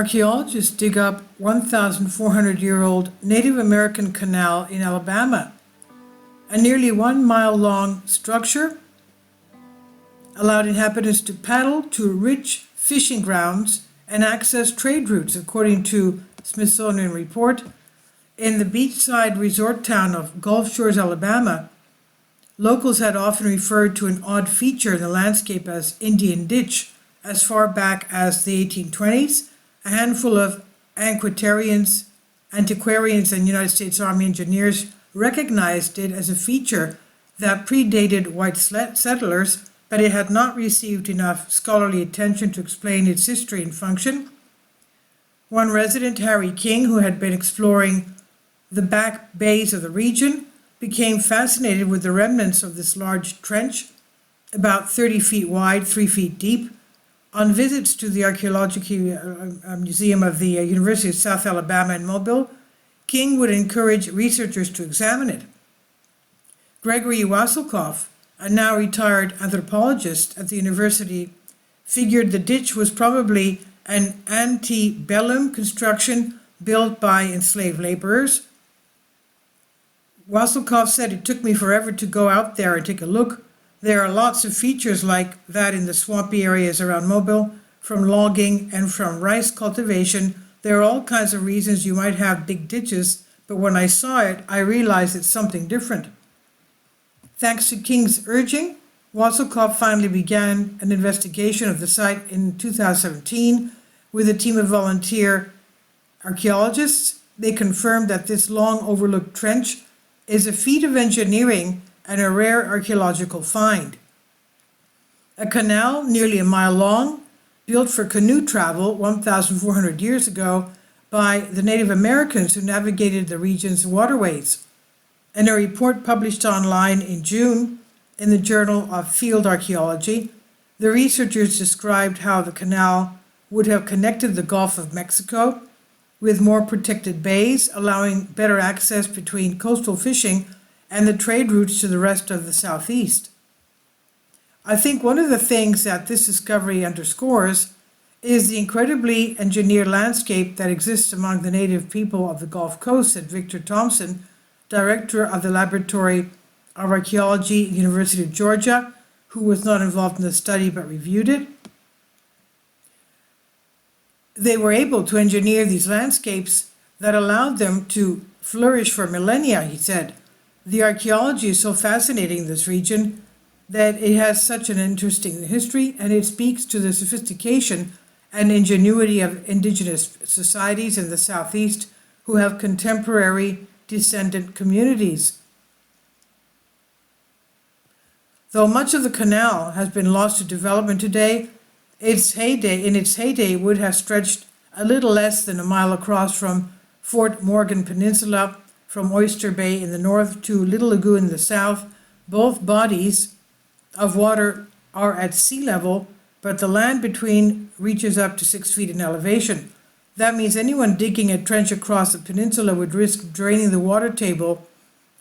Archaeologists dig up 1,400-year-old Native American canal in Alabama. A nearly 1 mile long structure allowed inhabitants to paddle to rich fishing grounds and access trade routes, according to Smithsonian report. In the beachside resort town of Gulf Shores, Alabama, locals had often referred to an odd feature in the landscape as Indian Ditch. As far back as the 1820s, a handful of antiquarians and United States Army engineers recognized it as a feature that predated white settlers, but it had not received enough scholarly attention to explain its history and function. One resident, Harry King, who had been exploring the back bays of the region, became fascinated with the remnants of this large trench, about 30 feet wide, 3 feet deep. On visits to the Archaeological Museum of the University of South Alabama in Mobile, King would encourage researchers to examine it. Gregory Waselkov, a now retired anthropologist at the university, figured the ditch was probably an antebellum construction built by enslaved laborers. Waselkov said, "It took me forever to go out there and take a look. There are lots of features like that in the swampy areas around Mobile, from logging and from rice cultivation. There are all kinds of reasons you might have big ditches, but when I saw it, I realized it's something different." Thanks to King's urging, Waselkov finally began an investigation of the site in 2017 with a team of volunteer archaeologists. They confirmed that this long overlooked trench is a feat of engineering and a rare archaeological find. A canal nearly a mile long, built for canoe travel 1,400 years ago by the Native Americans who navigated the region's waterways. In a report published online in June in the Journal of Field Archaeology, the researchers described how the canal would have connected the Gulf of Mexico with more protected bays, allowing better access between coastal fishing and the trade routes to the rest of the Southeast. I think one of the things that this discovery underscores is the incredibly engineered landscape that exists among the native people of the Gulf Coast, said Victor Thompson, director of the Laboratory of Archaeology at the University of Georgia, who was not involved in the study but reviewed it. They were able to engineer these landscapes that allowed them to flourish for millennia, he said. The archaeology is so fascinating in this region that it has such an interesting history, and it speaks to the sophistication and ingenuity of indigenous societies in the Southeast who have contemporary descendant communities. Though much of the canal has been lost to development today, in its heyday would have stretched a little less than a mile across from Fort Morgan Peninsula, from Oyster Bay in the north to Little Lagoon in the south. Both bodies of water are at sea level, but the land between reaches up to 6 feet in elevation. That means anyone digging a trench across the peninsula would risk draining the water table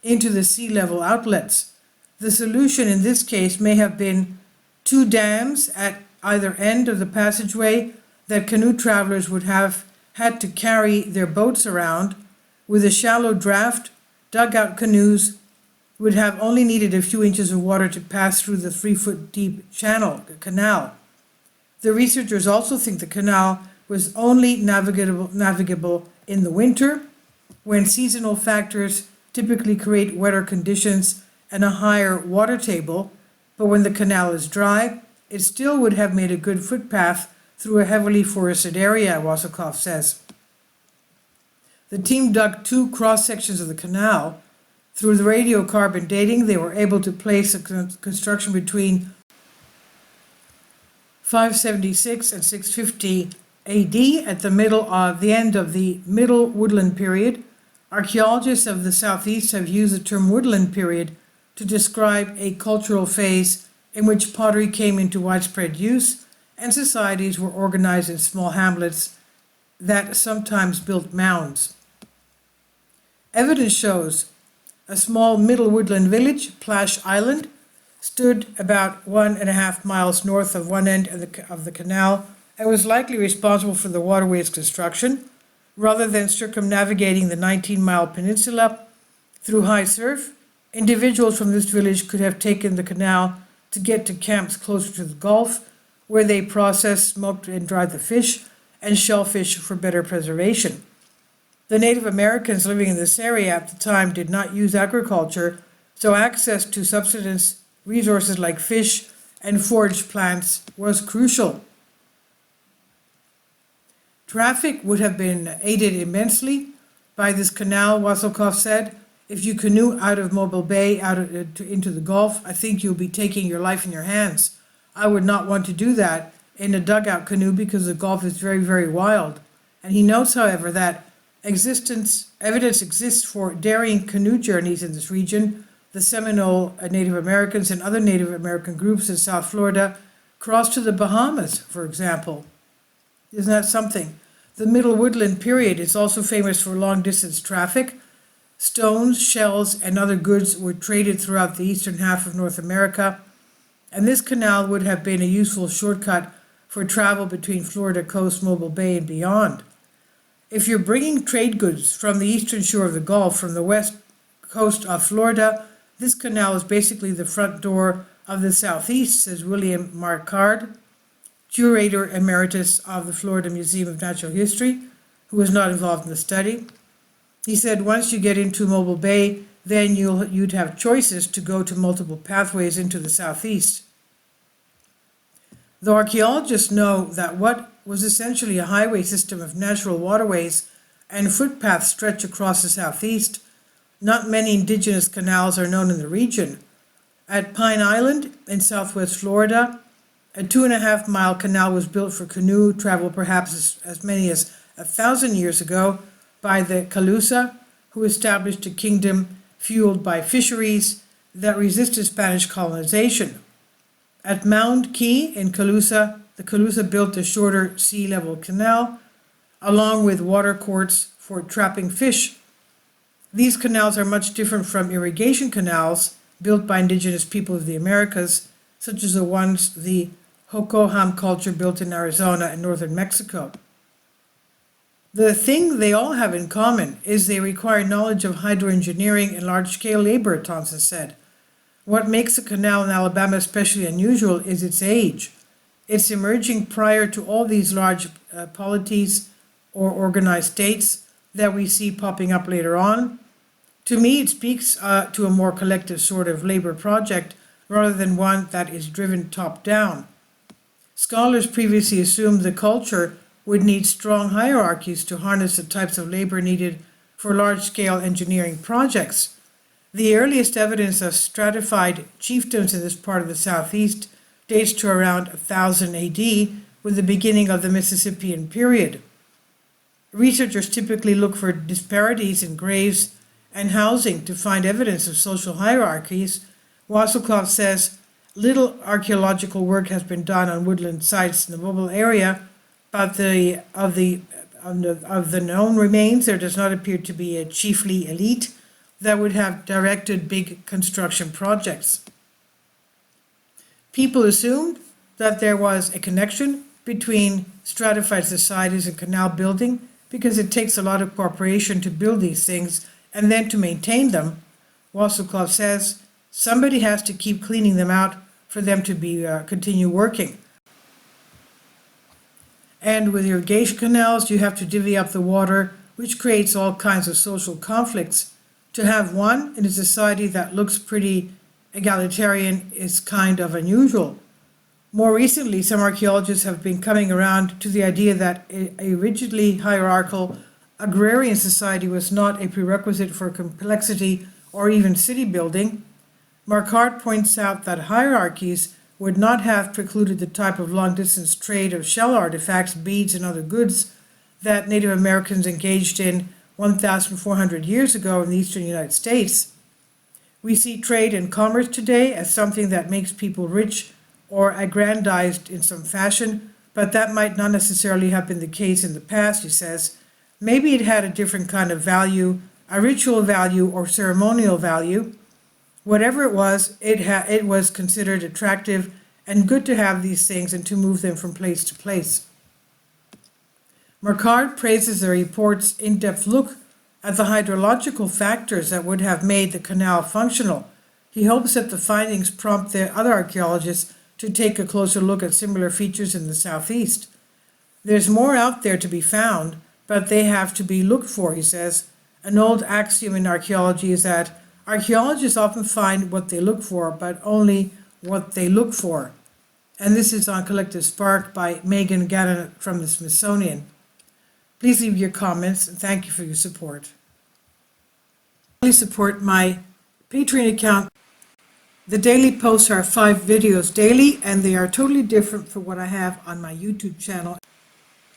into the sea level outlets. The solution in this case may have been 2 dams at either end of the passageway that canoe travelers would have had to carry their boats around. With a shallow draft, dugout canoes would have only needed a few inches of water to pass through the 3-foot deep canal. The researchers also think the canal was only navigable in the winter, when seasonal factors typically create wetter conditions and a higher water table, but when the canal is dry, it still would have made a good footpath through a heavily forested area, Waselkov says. The team dug 2 cross-sections of the canal. Through the radiocarbon dating, they were able to place a construction between 576 and 650 AD at the end of the Middle Woodland period. Archaeologists of the Southeast have used the term woodland period to describe a cultural phase in which pottery came into widespread use and societies were organized in small hamlets that sometimes built mounds. Evidence shows a small middle woodland village, Plash Island, stood about 1.5 miles north of one end of the canal and was likely responsible for the waterway's construction. Rather than circumnavigating the 19-mile peninsula through high surf, individuals from this village could have taken the canal to get to camps closer to the Gulf, where they processed, smoked, and dried the fish and shellfish for better preservation. The Native Americans living in this area at the time did not use agriculture, so access to subsistence resources like fish and forage plants was crucial. Traffic would have been aided immensely by this canal, Waselkov said. If you canoe out of Mobile Bay into the Gulf, I think you'll be taking your life in your hands. I would not want to do that in a dugout canoe because the Gulf is very, very wild. And he notes, however, that evidence exists for daring canoe journeys in this region. The Seminole Native Americans and other Native American groups in South Florida crossed to the Bahamas, for example. Isn't that something? The Middle Woodland period is also famous for long-distance traffic. Stones, shells, and other goods were traded throughout the eastern half of North America, and this canal would have been a useful shortcut for travel between Florida coast, Mobile Bay, and beyond. If you're bringing trade goods from the eastern shore of the Gulf from the west coast of Florida, this canal is basically the front door of the Southeast, says William Marquard, Curator Emeritus of the Florida Museum of Natural History, who was not involved in the study. He said once you get into Mobile Bay, then you'd have choices to go to multiple pathways into the Southeast. Though archaeologists know that what was essentially a highway system of natural waterways and footpaths stretch across the Southeast, not many indigenous canals are known in the region. At Pine Island in southwest Florida, a 2.5-mile canal was built for canoe travel, perhaps as many as 1,000 years ago, by the Calusa, who established a kingdom fueled by fisheries that resisted Spanish colonization. At Mound Key in Calusa, the Calusa built a shorter sea-level canal, along with water courts for trapping fish. These canals are much different from irrigation canals built by indigenous people of the Americas, such as the ones the Hocoham culture built in Arizona and northern Mexico. The thing they all have in common is they require knowledge of hydroengineering and large-scale labor, Thompson said. What makes a canal in Alabama especially unusual is its age. It's emerging prior to all these large polities or organized states that we see popping up later on. To me, it speaks to a more collective sort of labor project rather than one that is driven top-down. Scholars previously assumed the culture would need strong hierarchies to harness the types of labor needed for large-scale engineering projects. The earliest evidence of stratified chiefdoms in this part of the Southeast dates to around 1000 AD, with the beginning of the Mississippian period. Researchers typically look for disparities in graves and housing to find evidence of social hierarchies. Waselkov says little archaeological work has been done on woodland sites in the Mobile area, but of the known remains, there does not appear to be a chiefly elite that would have directed big construction projects. People assumed that there was a connection between stratified societies and canal building because it takes a lot of cooperation to build these things and then to maintain them. Waselkov says somebody has to keep cleaning them out for them to continue working. And with irrigation canals, you have to divvy up the water, which creates all kinds of social conflicts. To have one in a society that looks pretty egalitarian is kind of unusual. More recently, some archaeologists have been coming around to the idea that a rigidly hierarchical agrarian society was not a prerequisite for complexity or even city building. Marquard points out that hierarchies would not have precluded the type of long-distance trade of shell artifacts, beads, and other goods that Native Americans engaged in 1,400 years ago in the eastern United States. We see trade and commerce today as something that makes people rich or aggrandized in some fashion, but that might not necessarily have been the case in the past, he says. Maybe it had a different kind of value, a ritual value or ceremonial value. Whatever it was, it was considered attractive and good to have these things and to move them from place to place. Mercard praises the report's in-depth look at the hydrological factors that would have made the canal functional. He hopes that the findings prompt the other archaeologists to take a closer look at similar features in the southeast. There's more out there to be found, but they have to be looked for, he says. An old axiom in archaeology is that archaeologists often find what they look for, but only what they look for. And this is on Collective Spark by Megan Gannon from the Smithsonian. Please leave your comments, and thank you for your support. Please support my Patreon account. The daily posts are 5 videos daily, and they are totally different from what I have on my YouTube channel.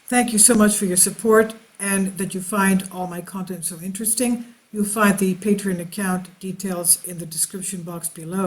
Thank you so much for your support and that you find all my content so interesting. You'll find the Patreon account details in the description box below.